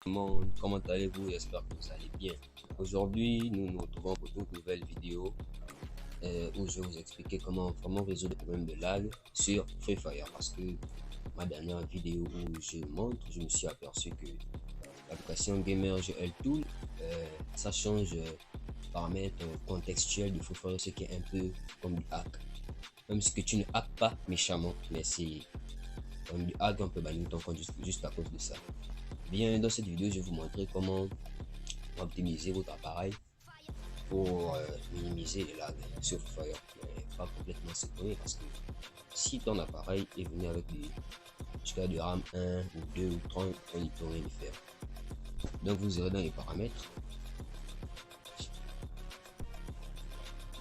Comment allez-vous? J'espère que vous allez bien. Aujourd'hui, nous nous retrouvons pour une nouvelle vidéo où je vais vous expliquer comment vraiment résoudre le problème de lag sur Free Fire. Parce que ma dernière vidéo où je montre, je me suis aperçu que l'application Gamer GL Tool, ça change paramètres contextuels de Free Fire, ce qui est un peu comme du hack. Même si que tu ne hack pas méchamment, mais c'est comme du hack, on peut bannir ton compte juste à cause de ça. Bien, dans cette vidéo, je vais vous montrer comment optimiser votre appareil pour minimiser les lags sur Fire, mais pas complètement supprimer parce que si ton appareil est venu avec des jusqu'à de RAM 1 ou 2 ou 3, on ne peut rien y faire. Donc vous irez dans les paramètres,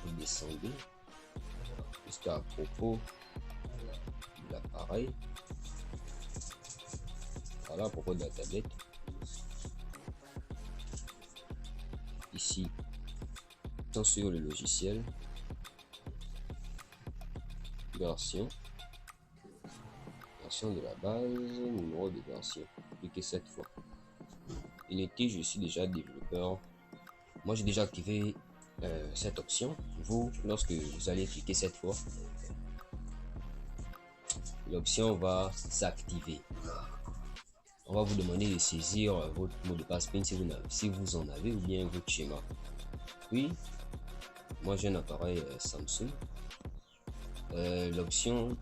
vous descendez jusqu'à propos de l'appareil, voilà à propos de la tablette. Ici, sur le logiciel, version de la base, numéro de version, cliquez cette fois. Il était, je suis déjà développeur. Moi j'ai déjà activé cette option. Vous, lorsque vous allez cliquer cette fois, l'option va s'activer. On va vous demander de saisir votre mot de passe PIN si vous en avez, ou bien votre schéma. Puis moi j'ai un appareil Samsung. L'option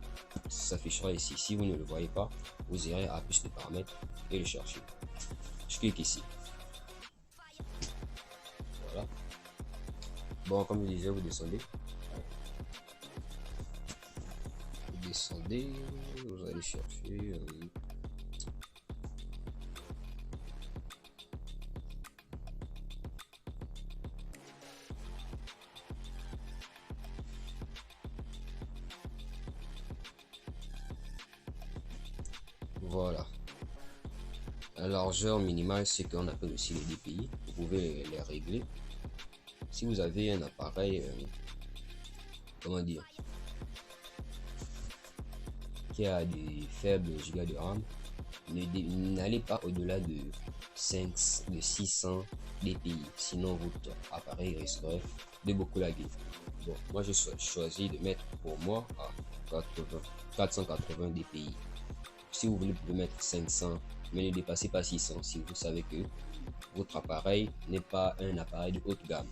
s'affichera ici. Si vous ne le voyez pas, vous irez à plus de paramètres et le chercher. Je clique ici. Voilà. Bon, comme je disais, vous descendez. Vous allez chercher voilà. La largeur minimale, c'est qu'on appelle aussi les DPI. Vous pouvez les régler. Si vous avez un appareil, comment dire, qui a des faibles gigas de RAM, n'allez pas au-delà de 600 DPI, sinon votre appareil risquerait de beaucoup laguer. Bon, moi je choisis de mettre pour moi à 480 DPI. Si vous voulez, vous pouvez mettre 500, mais ne dépassez pas 600 si vous savez que votre appareil n'est pas un appareil de haute gamme.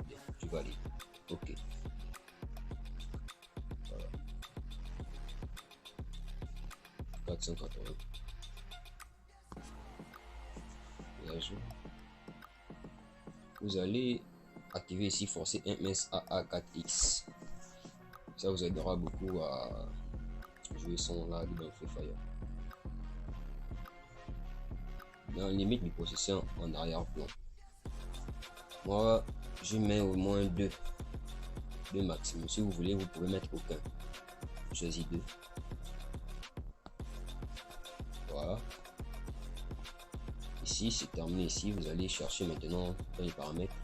Bien, je valide. Ok. Voilà. 480. Vous allez activer ici forcer MSAA4X. Ça vous aidera beaucoup à jouer son lag dans Free Fire. Dans limite du processeur en arrière-plan. Moi, je mets au moins 2 maximum. Si vous voulez, vous pouvez mettre aucun. Choisis 2. Voilà. Ici, c'est terminé. Ici, vous allez chercher maintenant dans les paramètres.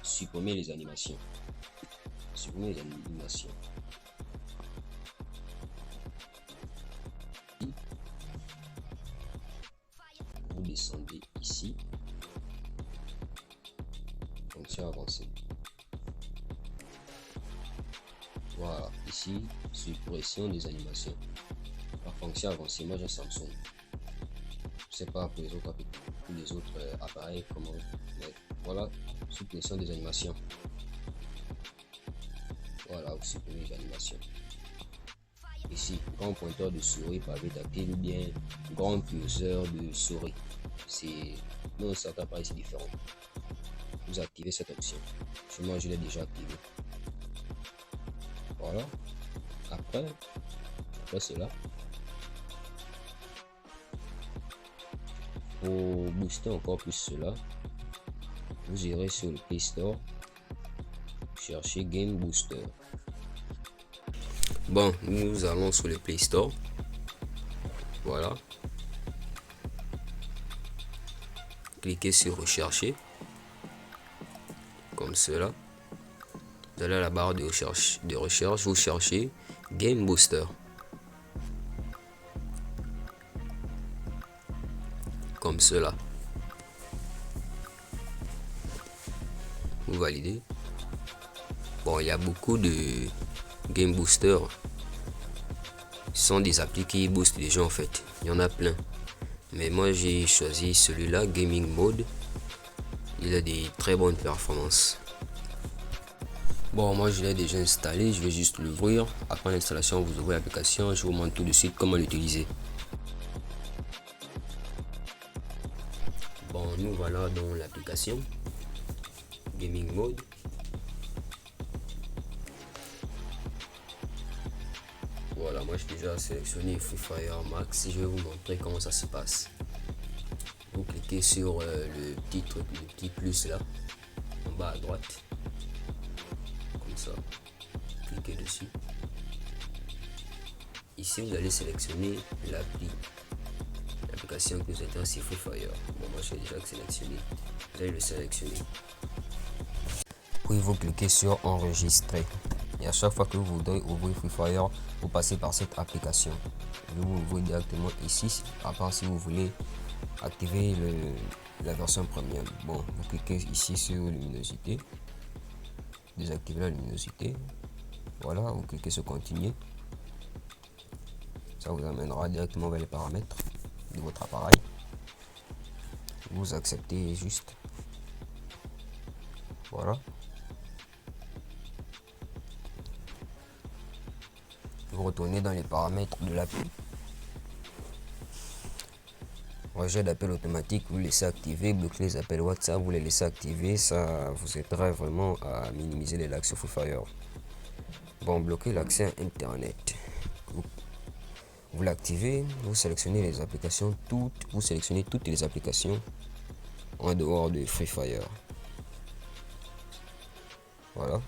Supprimer les animations. Supprimer les animations. Vous descendez ici. Fonction avancée. Voilà, ici, suppression des animations. La fonction avancée, moi j'ai Samsung. Je sais pas pour les autres appareils comment mettre. Voilà, suppression des animations. Voilà, vous supprimez les animations. Ici, grand pointeur de souris pavé tactile ou bien grand curseur de souris. C'est dans certains appareils c'est différent. Vous activez cette option. Chez moi je l'ai déjà activé. Voilà. Après cela, pour booster encore plus cela, vous irez sur le Play Store, chercher Game Booster. Bon, nous allons sur le Play Store. Voilà. Cliquez sur rechercher. Comme cela. Vous allez à la barre de recherche, vous cherchez Game Booster. comme cela. Vous validez. Bon, il y a beaucoup de game boosters. Ce sont des applis qui boostent les jeux en fait. Il y en a plein. Mais moi j'ai choisi celui-là, Gaming Mode. Il a des très bonnes performances. Bon, moi je l'ai déjà installé, je vais juste l'ouvrir. Après l'installation, vous ouvrez l'application, je vous montre tout de suite comment l'utiliser. Bon, nous voilà dans l'application Gaming Mode. Voilà, moi j'ai déjà sélectionné Free Fire Max. Je vais vous montrer comment ça se passe. Vous cliquez sur le petit truc, le petit plus là, en bas à droite. Comme ça. Cliquez dessus. Ici, vous allez sélectionner l'application que vous êtes, c'est Free Fire. Bon, moi j'ai déjà sélectionné. Vous allez le sélectionner. Puis vous cliquez sur enregistrer. Et à chaque fois que vous voudrez ouvrir Free Fire, vous passez par cette application. Vous ouvrez directement ici, à part si vous voulez activer la version premium. Bon, vous cliquez ici sur luminosité, désactiver la luminosité. Voilà, vous cliquez sur continuer. Ça vous amènera directement vers les paramètres de votre appareil. Vous acceptez juste. Voilà. Vous retournez dans les paramètres de l'appli. Rejet d'appel automatique, vous laissez activer. Bloquer les appels WhatsApp, vous les laissez activer. Ça vous aidera vraiment à minimiser les lags sur Free Fire. Bon, bloquer l'accès à internet. Vous l'activez, vous sélectionnez les applications vous sélectionnez toutes les applications en dehors de Free Fire. Voilà.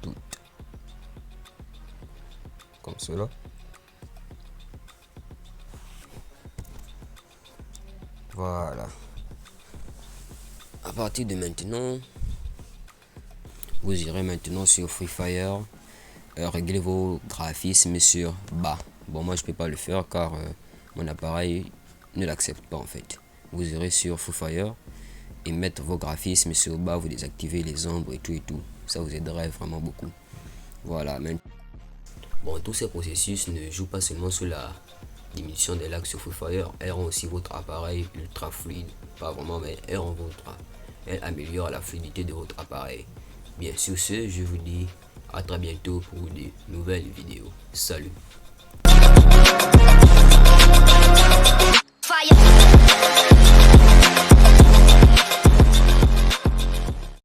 Toutes. Comme cela. Voilà. À partir de maintenant, vous irez maintenant sur Free Fire, régler vos graphismes sur bas. Bon, moi je peux pas le faire car mon appareil ne l'accepte pas en fait. Vous irez sur Free Fire et mettre vos graphismes sur bas, vous désactivez les ombres et tout. Ça vous aiderait vraiment beaucoup. Voilà. Bon, tous ces processus ne jouent pas seulement sur la diminution des lags sur Free Fire, elles rendent aussi votre appareil ultra fluide. Pas vraiment, mais elles améliorent la fluidité de votre appareil. Bien, sur ce, je vous dis à très bientôt pour de nouvelles vidéos. Salut!